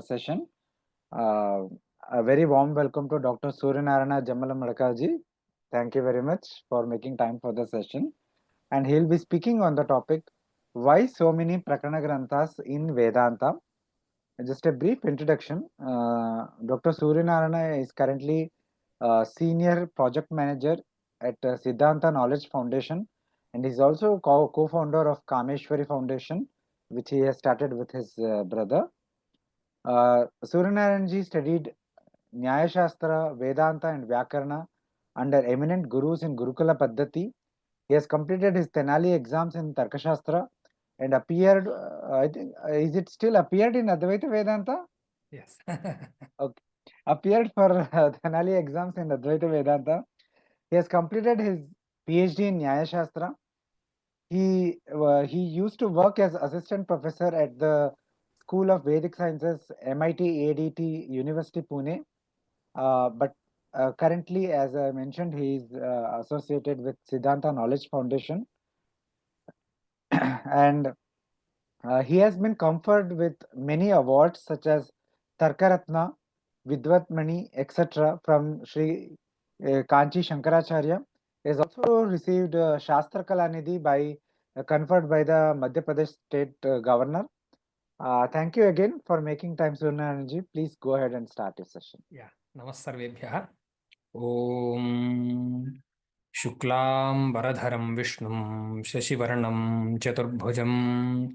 session. Uh, a very warm welcome to Dr. Suryanarayana Jammalamadaka ji. Thank you very much for making time for the session. And he'll be speaking on the topic, why so many Prakarana Granthas in Vedanta. Just a brief introduction. Dr. Suryanarayana is currently Senior Project Manager at Siddhanta Knowledge Foundation, and he's also co-founder of Kameshwari Foundation, which he has started with his brother. Suryanarayan studied Nyaya Shastra, Vedanta and Vyakarana under eminent gurus in Gurukula Paddhati. He has completed his Tenali exams in Tarka Shastra and appeared, I think, is it still appeared in Advaita Vedanta? Yes. Okay. Appeared for Tenali exams in Advaita Vedanta. He has completed his PhD in Nyaya Shastra. He used to work as assistant professor at the School of Vedic Sciences, MIT ADT University Pune. But currently, as I mentioned, he is associated with Siddhanta Knowledge Foundation. And he has been conferred with many awards such as Tarka Ratna, Vidvatmani, etc. from Sri Kanchi Shankaracharya. He has also received Shastra Kalanidhi by conferred by the Madhya Pradesh State Governor. Thank you again for making time, Suryanarayan. Please go ahead and start your session. Yeah. Namaskarbhyah. Om Shuklam Varadharam Vishnum Shashivarnam Chaturbhujam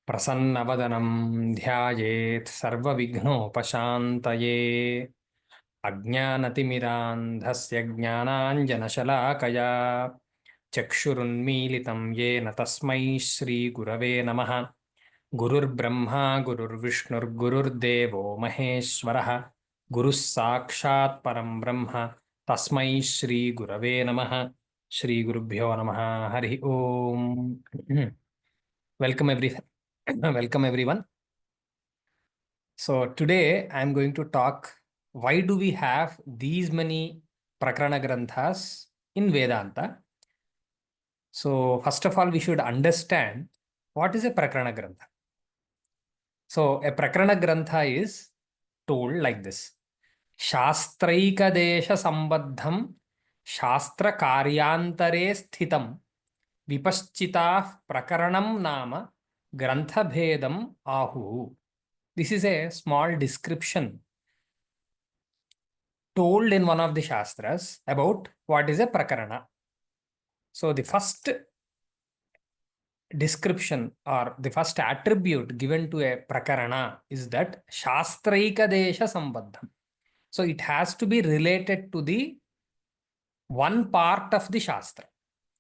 Prasannavadanam Dhyayet Sarva Vigno Pashantaye Ajnanatimirandhasya Jnananjanashalakaya Chakshurunmilitam Yena Tasmai Shri Gurave Namaha Gurur Brahma Gurur Vishnur Gurur Devo Maheshwaraha Guru Sakshat Param Brahma Tasmai Shri Gurave Namaha Shri Gurubhyo Namaha Hari Om. Welcome everyone. So today I am going to talk why do we have these many Prakarana Granthas in Vedanta. So first of all, we should understand what is a Prakarana Grantha. So a Prakarana Grantha is told like this. Shastraikadesha sambadham Shastra karyantare sthitam Vipaschitah Prakaranam nama Grantha bhedam ahu. This is a small description told in one of the Shastras about what is a Prakarana. So the first description or the first attribute given to a Prakarana is that Shastraikadesha sambadham. So it has to be related to the one part of the Shastra.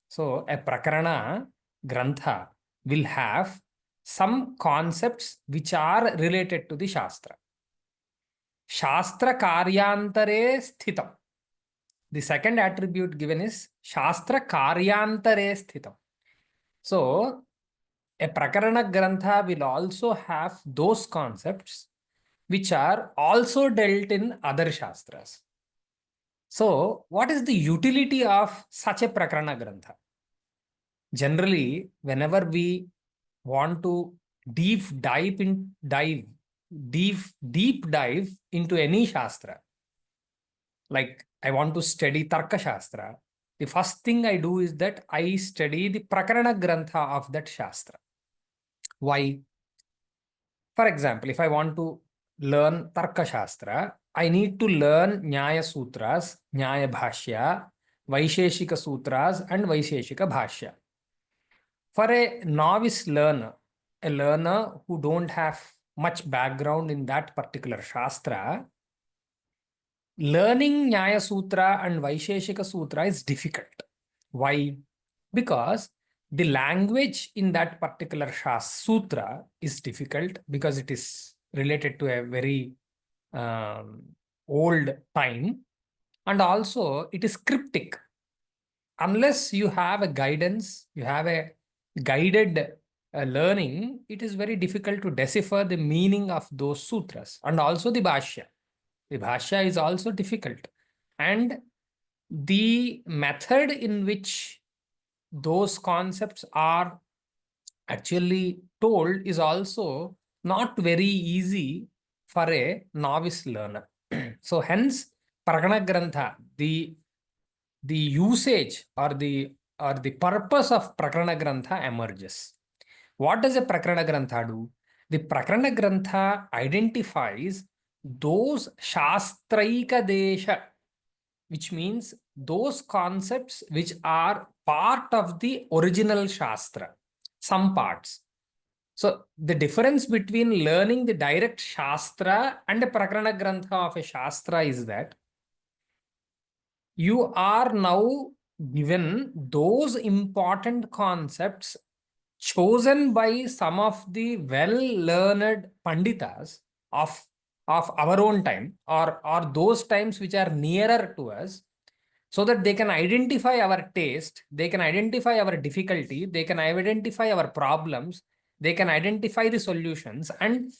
So a Prakarana Grantha will have some concepts which are related to the Shastra. Shastra karyantare sthitam. The second attribute given is Shastra karyantare sthitam. So a Prakarana Grantha will also have those concepts which are also dealt in other Shastras. So what is the utility of such a Prakarana Grantha? Generally, whenever we want to deep dive into any Shastra, like I want to study Tarka Shastra, the first thing I do is that I study the Prakarana Grantha of that Shastra. Why? For example, if I want to learn Tarka Shastra, I need to learn Nyaya Sutras, Nyaya Bhashya, Vaisheshika Sutras, and Vaisheshika Bhashya. For a novice learner, a learner who don't have much background in that particular Shastra, learning Nyaya Sutra and Vaisheshika Sutra is difficult. Why? Because the language in that particular Sutra is difficult because it is related to a very old time, and also it is cryptic. Unless you have a guidance, you have a guided learning, it is very difficult to decipher the meaning of those sutras, and also the Bhashya. The Bhashya is also difficult, and the method in which those concepts are actually told is also not very easy for a novice learner. So hence Prakarana Grantha, the usage or the purpose of Prakarana Grantha emerges. What does a Prakarana Grantha do? The Prakarana Grantha identifies those Shastraika Desha, which means those concepts which are part of the original Shastra, some parts. So the difference between learning the direct Shastra and a Prakarana Grantha of a Shastra is that you are now given those important concepts chosen by some of the well-learned Panditas of our own time, or those times which are nearer to us, so that they can identify our taste, they can identify our difficulty, they can identify our problems, they can identify the solutions and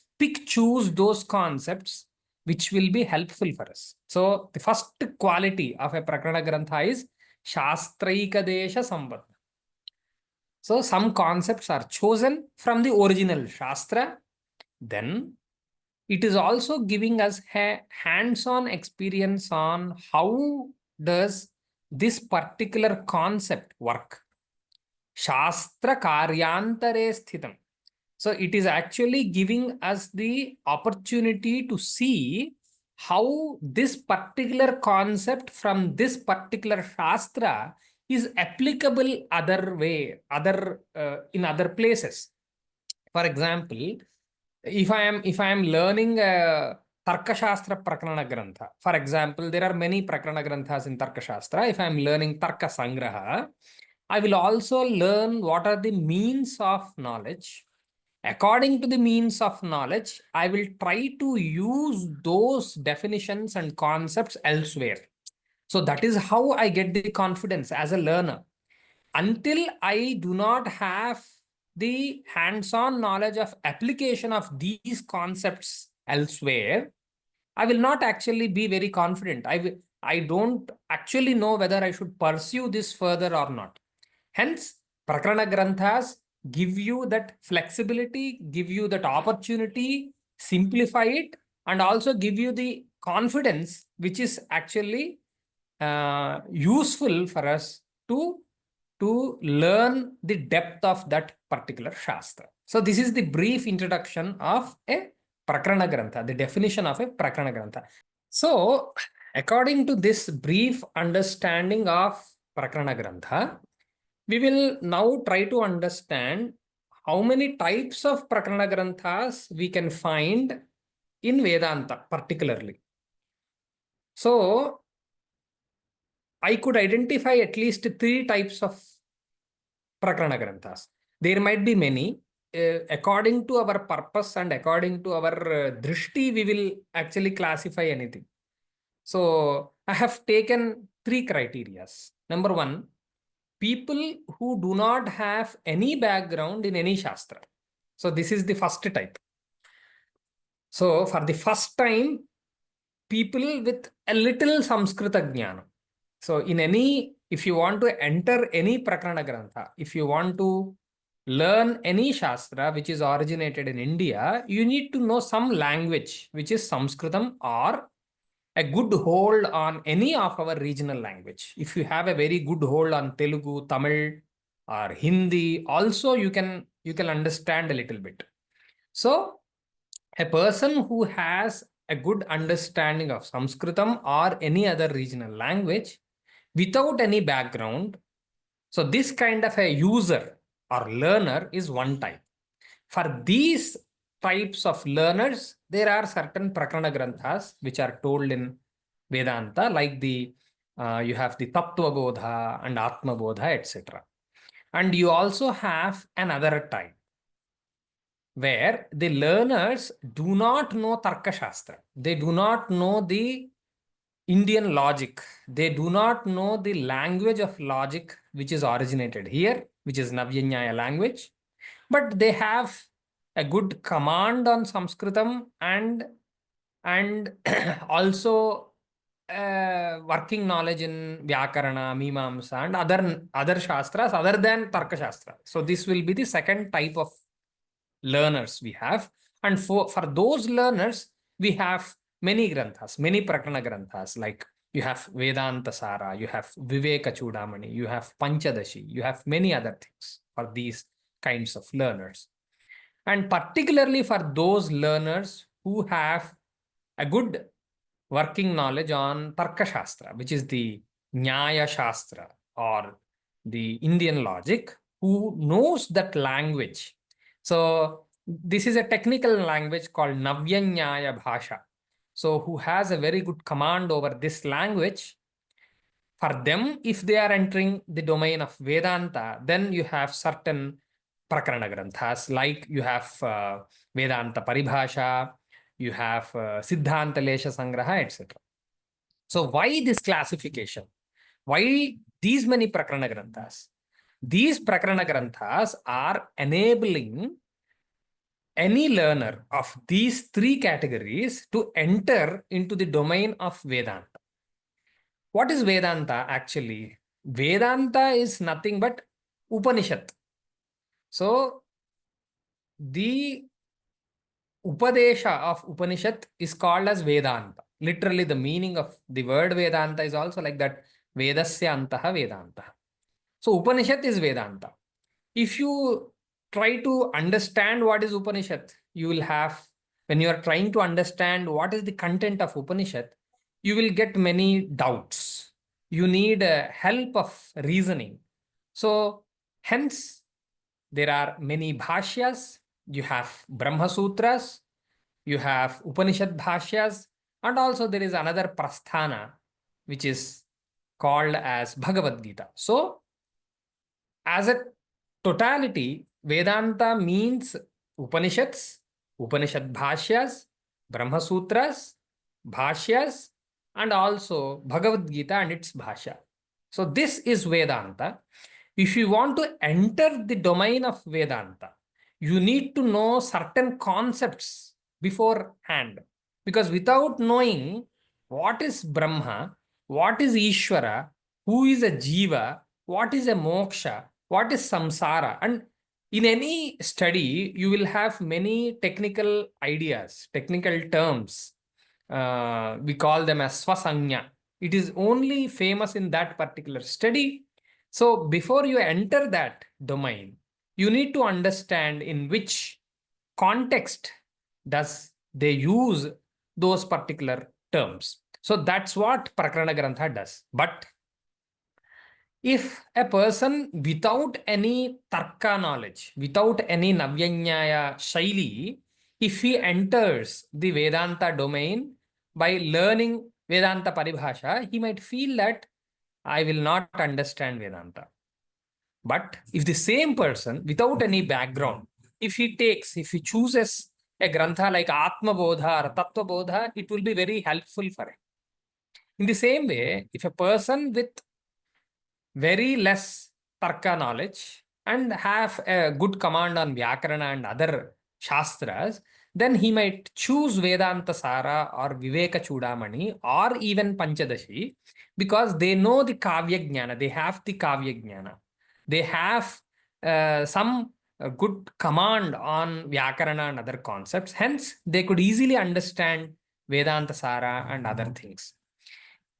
choose those concepts which will be helpful for us. So the first quality of a Prakarana Grantha is Shastraika Desha Sambandha. So some concepts are chosen from the original Shastra. Then it is also giving us a hands-on experience on how does this particular concept work. Shastra karyantare sthitam. So it is actually giving us the opportunity to see how this particular concept from this particular Shastra is applicable in other places. For example, if I am learning Tarka Shastra Prakarana Grantha, for example, there are many Prakarana Granthas in Tarka Shastra. If I am learning Tarka Sangraha, I will also learn what are the means of knowledge. According to the means of knowledge, I will try to use those definitions and concepts elsewhere. So that is how I get the confidence as a learner. Until I do not have the hands-on knowledge of application of these concepts elsewhere, I will not actually be very confident. I don't actually know whether I should pursue this further or not. Hence, Prakarana Granthas give you that flexibility, give you that opportunity, simplify it, and also give you the confidence, which is actually useful for us to learn the depth of that particular Shastra. So this is the brief introduction of a Prakarana Grantha, the definition of a Prakarana Grantha. So according to this brief understanding of Prakarana Grantha, we will now try to understand how many types of Prakarana Granthas we can find in Vedanta particularly. So I could identify at least 3 types of Prakarana Granthas. There might be many. According to our purpose and according to our drishti, we will actually classify anything. So I have taken 3 criteria. Number 1, people who do not have any background in any Shastra. So this is the first type. So for the first time, people with a little Samskrita Jnana. So if you want to enter any Prakarana Grantha, if you want to learn any Shastra which is originated in India, you need to know some language, which is Sanskritam, or a good hold on any of our regional language. If you have a very good hold on Telugu, Tamil, or Hindi, also you can understand a little bit. So a person who has a good understanding of Sanskritam or any other regional language without any background, so this kind of a user or learner is one type. For these types of learners, there are certain Prakarana Granthas which are told in Vedanta, like you have the Tattvabodha and Atmabodha, etc. And you also have another type where the learners do not know Tarka Shastra. They do not know the Indian logic. They do not know the language of logic which is originated here, which is Navyanyaya language. But they have a good command on Sanskritam and also working knowledge in Vyakarana, Mimamsa, and other Shastras other than Tarka Shastra. So this will be the second type of learners we have. And for those learners, we have many granthas, many Prakarana Granthas, like you have Vedantasara, you have Vivekachudamani, you have Panchadashi, you have many other things for these kinds of learners. And particularly for those learners who have a good working knowledge on Tarka Shastra, which is the Nyaya Shastra or the Indian logic, who knows that language. So this is a technical language called Navya Nyaya Bhasha. So who has a very good command over this language. For them, if they are entering the domain of Vedanta, then you have certain Prakarana Granthas, like you have Vedanta Paribhasha, you have Siddhanta, Lesha, Sangraha, etc. So why this classification? Why these many Prakarana Granthas? These Prakarana Granthas are enabling any learner of these three categories to enter into the domain of Vedanta. What is Vedanta actually? Vedanta is nothing but Upanishad. So the Upadesha of Upanishad is called as Vedanta. Literally, the meaning of the word Vedanta is also like that. Vedasya antaha Vedanta. So Upanishad is Vedanta. If you try to understand what is Upanishad, you will have, when you are trying to understand what is the content of Upanishad, you will get many doubts. You need help of reasoning. So hence, there are many bhashyas. You have Brahma Sutras, you have Upanishad bhashyas, and also there is another prasthana, which is called as Bhagavad Gita. So, as a totality, Vedanta means Upanishads, Upanishad bhashyas, Brahma Sutras, bhashyas, and also Bhagavad Gita and its bhashya. So, this is Vedanta. If you want to enter the domain of Vedanta, you need to know certain concepts beforehand. Because without knowing what is Brahma, what is Ishvara, who is a Jiva, what is a moksha, what is samsara, and in any study, you will have many technical ideas, technical terms. We call them as swasanya. It is only famous in that particular study. So before you enter that domain, you need to understand in which context does they use those particular terms. So that's what Prakarana Grantha does. But if a person without any Tarka knowledge, without any Navyanyaya Shaili, if he enters the Vedanta domain by learning Vedanta Paribhasha, he might feel that I will not understand Vedanta. But if the same person without any background, if he chooses a grantha like Atmabodha or Tattvabodha, it will be very helpful for him. In the same way, if a person with very less Tarka knowledge and have a good command on Vyakarana and other Shastras, then he might choose Vedantasara or Vivekachudamani or even Panchadashi because they know the Kavya Jnana, they have the Kavya Jnana. They have some good command on Vyakarana and other concepts. Hence, they could easily understand Vedantasara and other things.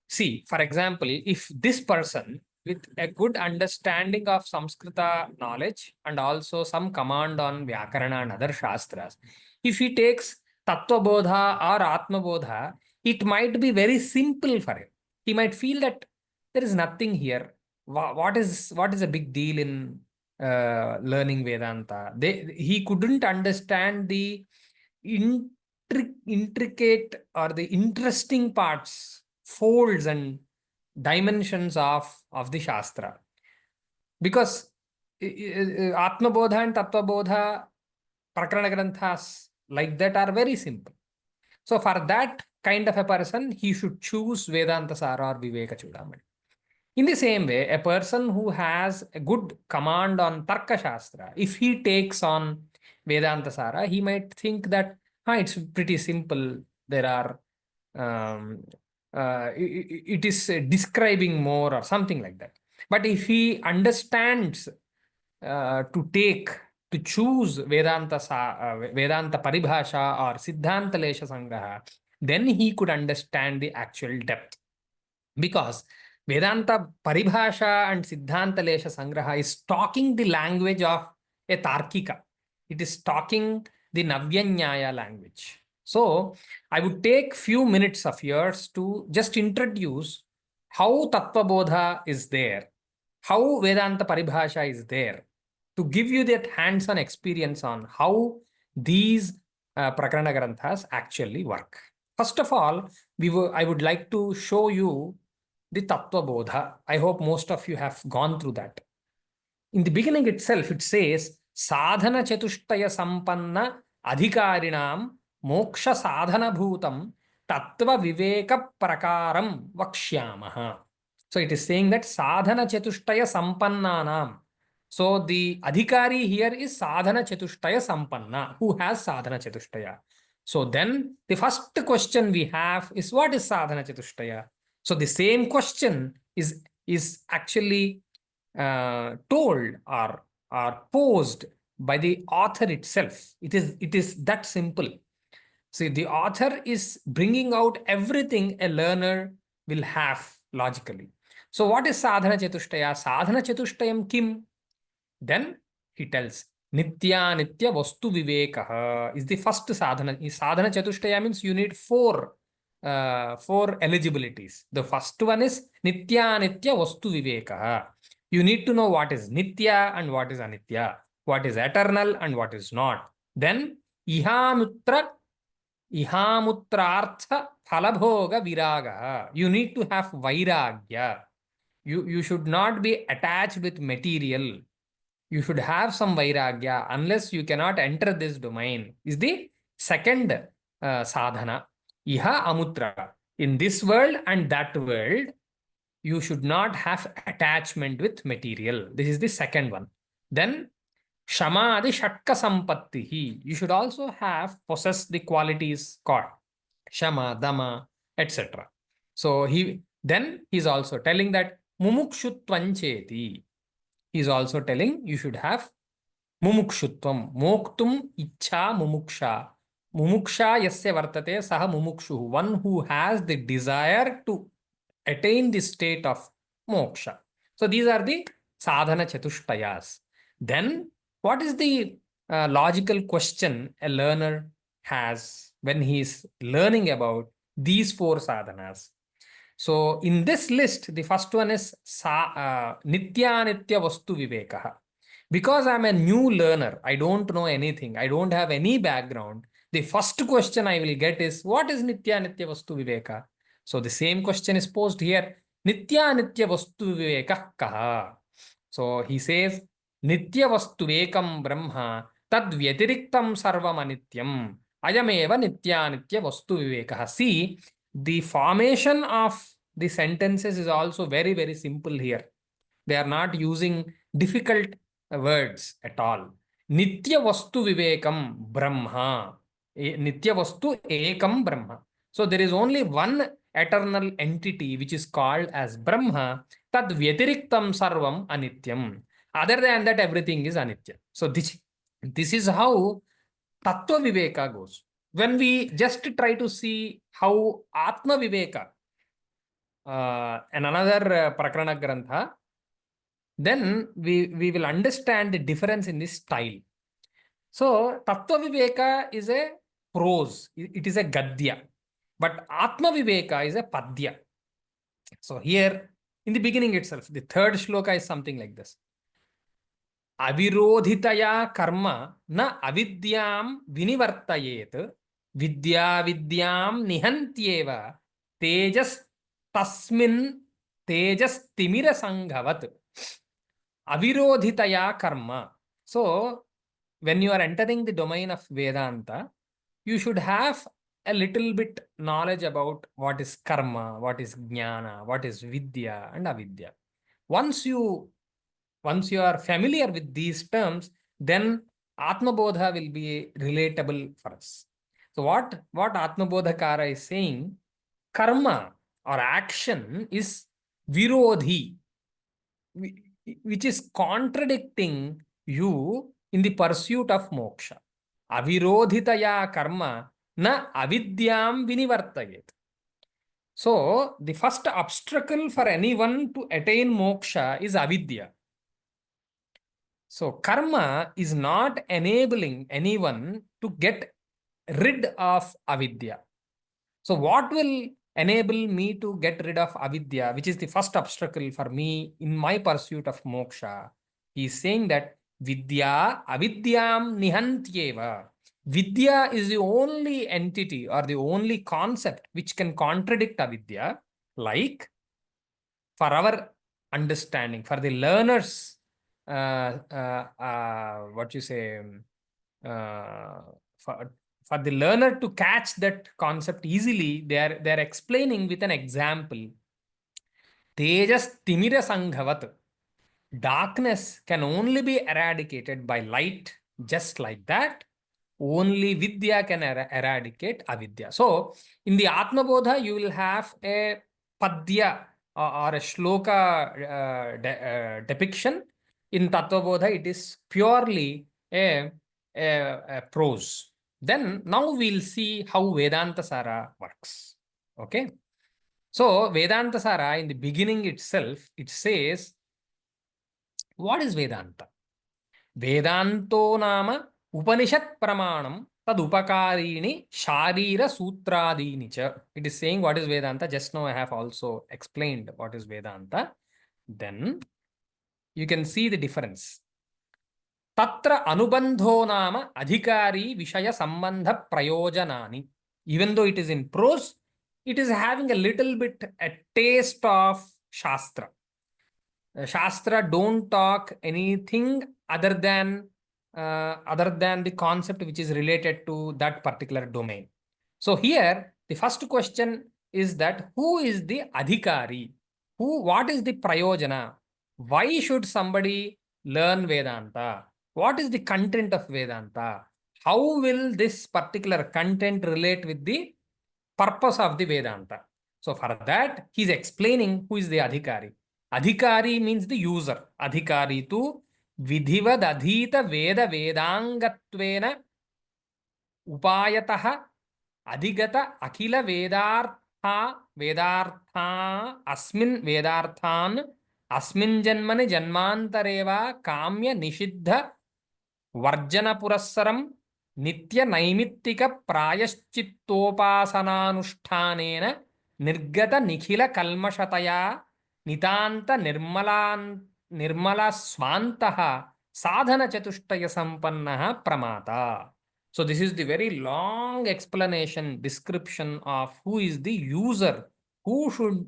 See, for example, if this person with a good understanding of Samskrita knowledge and also some command on Vyakarana and other Shastras, if he takes Tattvabodha or Atmabodha, it might be very simple for him. He might feel that there is nothing here. What is a big deal in learning Vedanta? He couldn't understand the intricate or the interesting parts, folds and dimensions of the Shastra. Because Atmabodha and Tattvabodha, Prakarana Granthas like that are very simple. So for that kind of a person, he should choose Vedantasara or Vivekachudamani. In the same way, a person who has a good command on Tarka Shastra, if he takes on Vedantasara, he might think that it's pretty simple. There are, it is describing more or something like that. But if he understands to take to choose Vedanta Paribhasha or Siddhanta Lesha Sangraha, then he could understand the actual depth. Because Vedanta Paribhasha and Siddhanta Lesha Sangraha is talking the language of a Tarkika. It is talking the Navyanyaya language. So I would take few minutes of yours to just introduce how Tattvabodha is there, how Vedanta Paribhasha is there, to give you that hands-on experience on how these Prakarana Granthas actually work. First of all, I would like to show you the Tattvabodha. I hope most of you have gone through that. In the beginning itself, it says, Sadhana Chatushtaya Sampanna Adhikarinam Moksha Sadhana Bhutam Tattva Viveka Prakaram Vakshyamaha. So it is saying that Sadhana Chatushtaya Sampannanam. So the Adhikari here is Sadhana Chatushtaya Sampanna, who has Sadhana Chatushtaya. So then the first question we have is, what is Sadhana Chatushtaya? So the same question is actually told or posed by the author itself. It is that simple. See, the author is bringing out everything a learner will have logically. So what is Sadhana Chatushtaya? Sadhana Chatushtayam kim? Then he tells, Nitya Nitya Vastu Vivekaha is the first sadhana. Sadhana Chatushtaya means you need four eligibilities. The first one is Nitya Nitya Vastu Vivekaha. You need to know what is Nitya and what is Anitya, what is eternal and what is not. Then Ihamutra Ihamutrartha Phalabhoga Viraga. You need to have Vairagya. You should not be attached with material. You should have some vairagya, unless you cannot enter this domain, is the second sadhana. Iha amutra. In this world and that world, you should not have attachment with material. This is the second one. Then Shamadi Shatka Sampattihi. You should also have possess the qualities called Shama, Dama, etc. So he's also telling that Mumukshutvancheti. He's also telling you should have mumukshutvam, moktum ichha mumuksha. Mumuksha yasya vartate saha mumukshu. One who has the desire to attain the state of moksha. So these are the sadhana chatushtayas. Then what is the logical question a learner has when he is learning about these four sadhanas? So in this list, the first one is Nitya Nitya Vastu Vivekaha. Because I'm a new learner, I don't know anything, I don't have any background, the first question I will get is, what is Nitya Nitya Vastu Viveka? So the same question is posed here, Nitya Nitya Vastu Viveka Kaha. So he says, Nitya Vastu Vekam Brahma Tad Vyatiriktam Sarvam Anityam Ayameva Nitya Nitya Vastu Vivekaha. See, the formation of the sentences is also very, very simple here. They are not using difficult words at all. Nitya Vastu Vivekam Brahma. Nitya Vastu Ekam Brahma. So there is only one eternal entity which is called as Brahma. Tad Vyatiriktam Sarvam Anityam. Other than that, everything is Anitya. So this is how Tattva Viveka goes. When we just try to see how Atma Viveka, and another Prakarana Grantha, then we will understand the difference in this style. So Tattva Viveka is a prose, it is a Gadya, but Atma Viveka is a Padya. So here in the beginning itself, the third shloka is something like this. Avirodhitaya karma na avidyam vinivartayet vidya vidyam nihantyeva tejas tasmin tejas timira sanghavat. Avirodhitaya karma. So when you are entering the domain of Vedanta, you should have a little bit knowledge about what is karma, what is jnana, what is vidya and avidya. Once you are familiar with these terms, then Atma Bodha will be relatable for us. So what Atma Bodhakara is saying, karma or action is virodhi, which is contradicting you in the pursuit of moksha. Avirodhitaya karma na avidyam vinivartayet. So, the first obstacle for anyone to attain moksha is avidya. So, karma is not enabling anyone to get rid of avidya. So, what will enable me to get rid of avidya, which is the first obstacle for me in my pursuit of moksha? He is saying that vidya avidyam nihantyeva. Vidya is the only entity or the only concept which can contradict avidya, like for our understanding, for the learners, what you say, uh, for, for the learner to catch that concept easily, they are explaining with an example. Tejas timira sanghavat. Darkness can only be eradicated by light, just like that. Only Vidya can eradicate avidya. So, in the Atmabodha, you will have a Padya or a Shloka depiction. In Tattvabodha, it is purely a prose. Then, now we'll see how Vedantasara works. Okay. So, Vedantasara, in the beginning itself, it says, what is Vedanta? Vedanto nama Upanishad pramanam tadupakarini sharira sutradini cha. It is saying what is Vedanta. Just now I have also explained what is Vedanta. Then you can see the difference. Tatra anubandho nama adhikari vishaya sambandha prayojanani. Even though it is in prose, it is having a little bit a taste of Shastra. Shastra don't talk anything other than the concept which is related to that particular domain. So here the first question is that who is the adhikari? What is the prayojana? Why should somebody learn Vedanta? What is the content of Vedanta? How will this particular content relate with the purpose of the Vedanta? So for that, he is explaining who is the adhikari. Adhikari means the user. Adhikari tu vidhivad adhita veda vedangatvena upayataha adhigata akhila vedartha asmin vedarthan asmin janmani janmantareva kamya nishidha varjana purassaram nitya naimittika prayashchittopasananushthanena nirgata nikhila kalmashataya nitanta nirmala swantaha sadhana chatushtaya sampannaha pramata. So this is the very long explanation, description of who is the user, who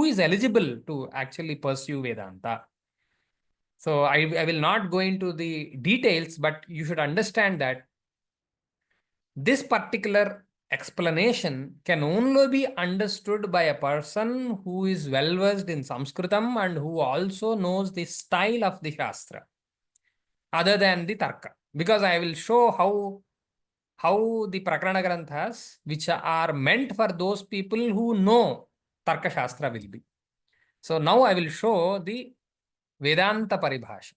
is eligible to actually pursue Vedanta. So I will not go into the details, but you should understand that this particular explanation can only be understood by a person who is well versed in Sanskritam and who also knows the style of the Shastra, other than the Tarka. Because I will show how the Prakarana Granthas, which are meant for those people who know Tarka Shastra, will be. So now I will show the Vedanta Paribhasha.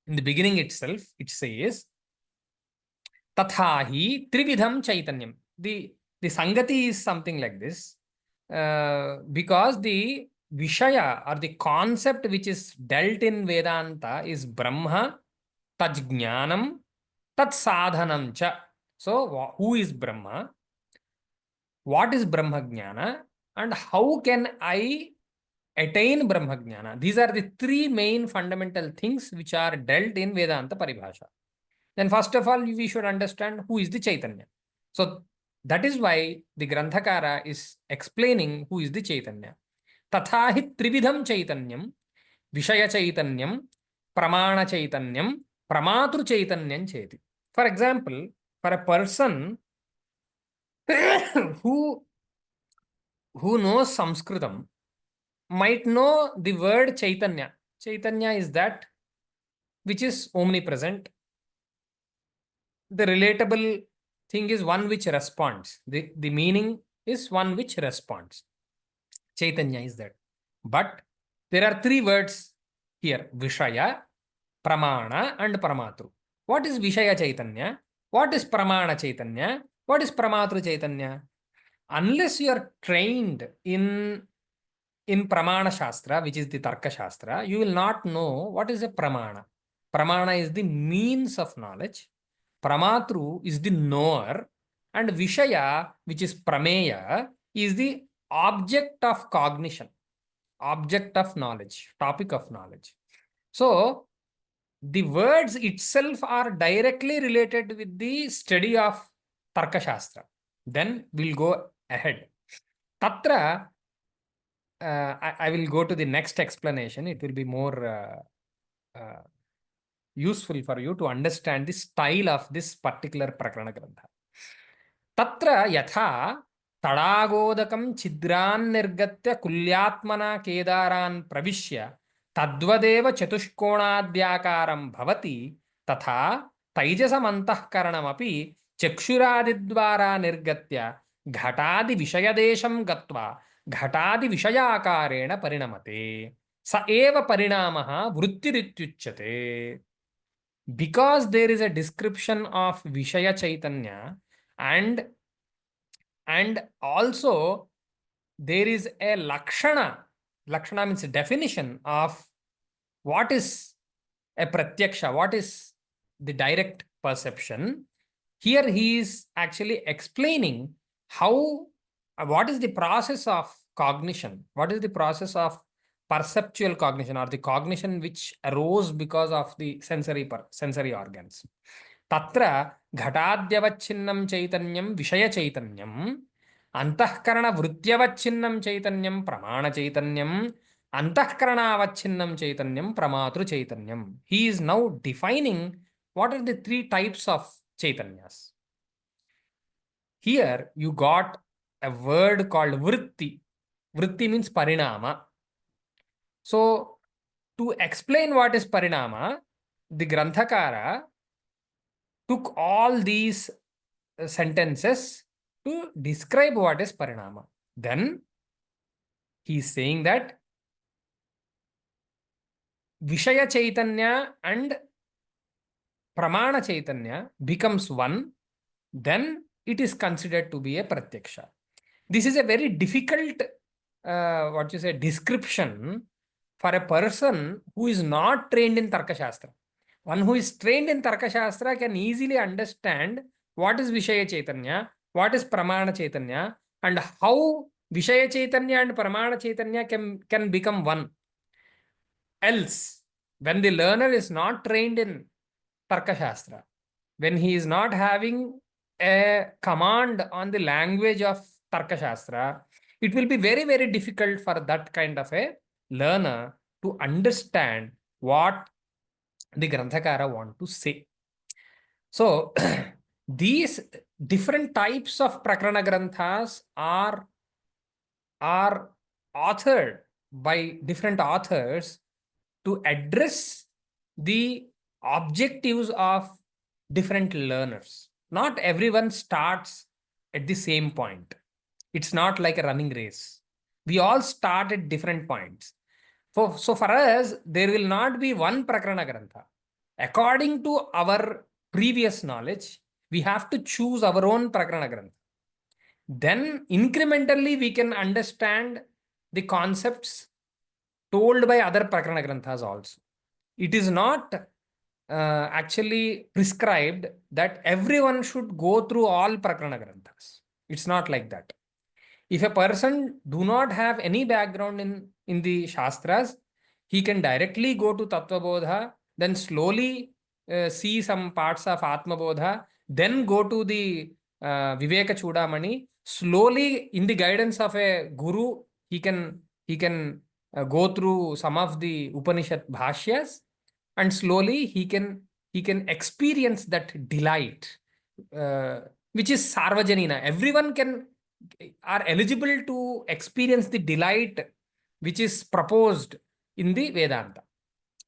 In the beginning itself, it says, Tathahi Trividham Chaitanyam. The Sangati is something like this, because the Vishaya or the concept which is dealt in Vedanta is Brahma, Tajjnanam, Tat Sadhanam cha. So, who is Brahma? What is Brahma Jnana? And how can I attain Brahma Jnana? These are the three main fundamental things which are dealt in Vedanta Paribhasha. Then first of all, we should understand who is the Chaitanya. So that is why the Granthakara is explaining who is the Chaitanya. Tathahi Trividham Chaitanyam, Vishaya Chaitanyam, Pramana Chaitanyam, Pramatru Chaitanyam Cheti. For example, for a person who knows Sanskritam might know the word Chaitanya. Chaitanya is that which is omnipresent. The relatable thing is one which responds. The meaning is one which responds. Chaitanya is that. But there are three words here: Vishaya, Pramana, and Pramatru. what is Vishaya Chaitanya, what is Pramana Chaitanya, what is Pramatru Chaitanya. Unless you are trained in Pramana Shastra, which is the Tarka Shastra, you will not know what is a Pramana. Pramana is the means of knowledge. Pramatru is the knower. And Vishaya, which is Prameya, is the object of cognition, object of knowledge, topic of knowledge. So, the words itself are directly related with the study of Tarka Shastra. Then we'll go ahead. Tatra, I will go to the next explanation. It will be more useful for you to understand the style of this particular Prakarana Grantha. Tatra yatha tadagodakam chidran nirgatya kulyatmana kedaran pravishya tadvadeva chatushkonadhyakaram bhavati tatha taijasamantahkaranamapi चक्षुरादिद्वारा निर्गत्य घटादि विषयदेशं गत्वा घटादि विषयाकारेण परिणमते स एव परिणामः वृत्तिरित्युच्यते. Because there is a description of Vishaya Chaitanya and also there is a lakshana means a definition of what is a pratyaksha, what is the direct perception. Here he is actually explaining how, what is the process of cognition, what is the process of perceptual cognition or the cognition which arose because of the sensory organs. Tatra ghatadyavacchinnam chaitanyam vishaya chaitanyam, antahkarana vrutyavacchinnam chaitanyam pramana chaitanyam, antahkaranavacchinnam chaitanyam pramatru chaitanyam. He is now defining what are the three types of chaitanyas. Here you got a word called vritti. Vritti means parinama. So to explain what is parinama, the Granthakara took all these sentences to describe what is parinama. Then he is saying that Vishaya Chaitanya and Pramana Chaitanya becomes one, then it is considered to be a pratyaksha. This is a very difficult description for a person who is not trained in Tarka Shastra. One who is trained in Tarka Shastra can easily understand what is Vishaya Chaitanya, what is Pramana Chaitanya, and how Vishaya Chaitanya and Pramana Chaitanya can become one. Else, when the learner is not trained in Tarka Shastra, when he is not having a command on the language of Tarka Shastra, it will be very, very difficult for that kind of a learner to understand what the Granthakara want to say. So, these different types of Prakarana Granthas are authored by different authors to address the objectives of different learners. Not everyone starts at the same point. It's not like a running race. We all start at different points. So for us, there will not be one Prakarana Grantha. According to our previous knowledge, we have to choose our own Prakarana Grantha. Then incrementally we can understand the concepts told by other Prakarana Granthas also. It is not actually prescribed that everyone should go through all Prakarana Granthas. It's not like that. If a person do not have any background in the Shastras, he can directly go to Tattvabodha, then slowly see some parts of Atmabodha, then go to the Vivekachudamani. Slowly, in the guidance of a guru, he can go through some of the Upanishad Bhashyas, and slowly he can experience that delight, which is Sarvajanina. Everyone are eligible to experience the delight which is proposed in the Vedanta.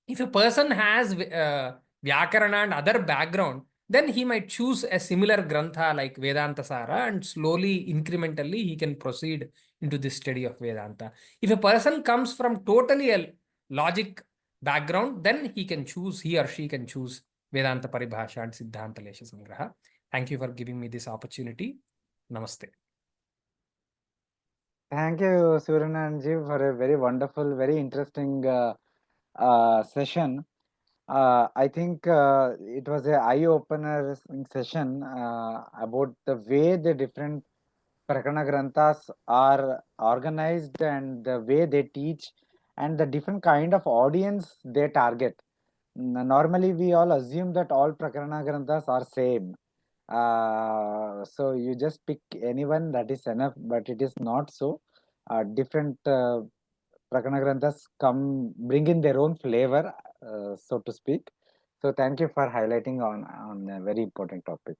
If a person has Vyakarana and other background, then he might choose a similar Grantha like Vedantasara, and slowly, incrementally, he can proceed into the study of Vedanta. If a person comes from totally a logic background, then he or she can choose Vedanta Paribhasha and Siddhanta Lesha Sangraha. Thank you for giving me this opportunity. Namaste. Thank you, Suryanarayanji, for a very wonderful, very interesting session. I think it was a eye-opener session about the way the different Prakarana Granthas are organized and the way they teach and the different kind of audience they target. Normally, we all assume that all Prakarana Granthas are same. So you just pick anyone, that is enough, but it is not so. Different Prakarana Granthas bring in their own flavor, so to speak. So thank you for highlighting on a very important topic.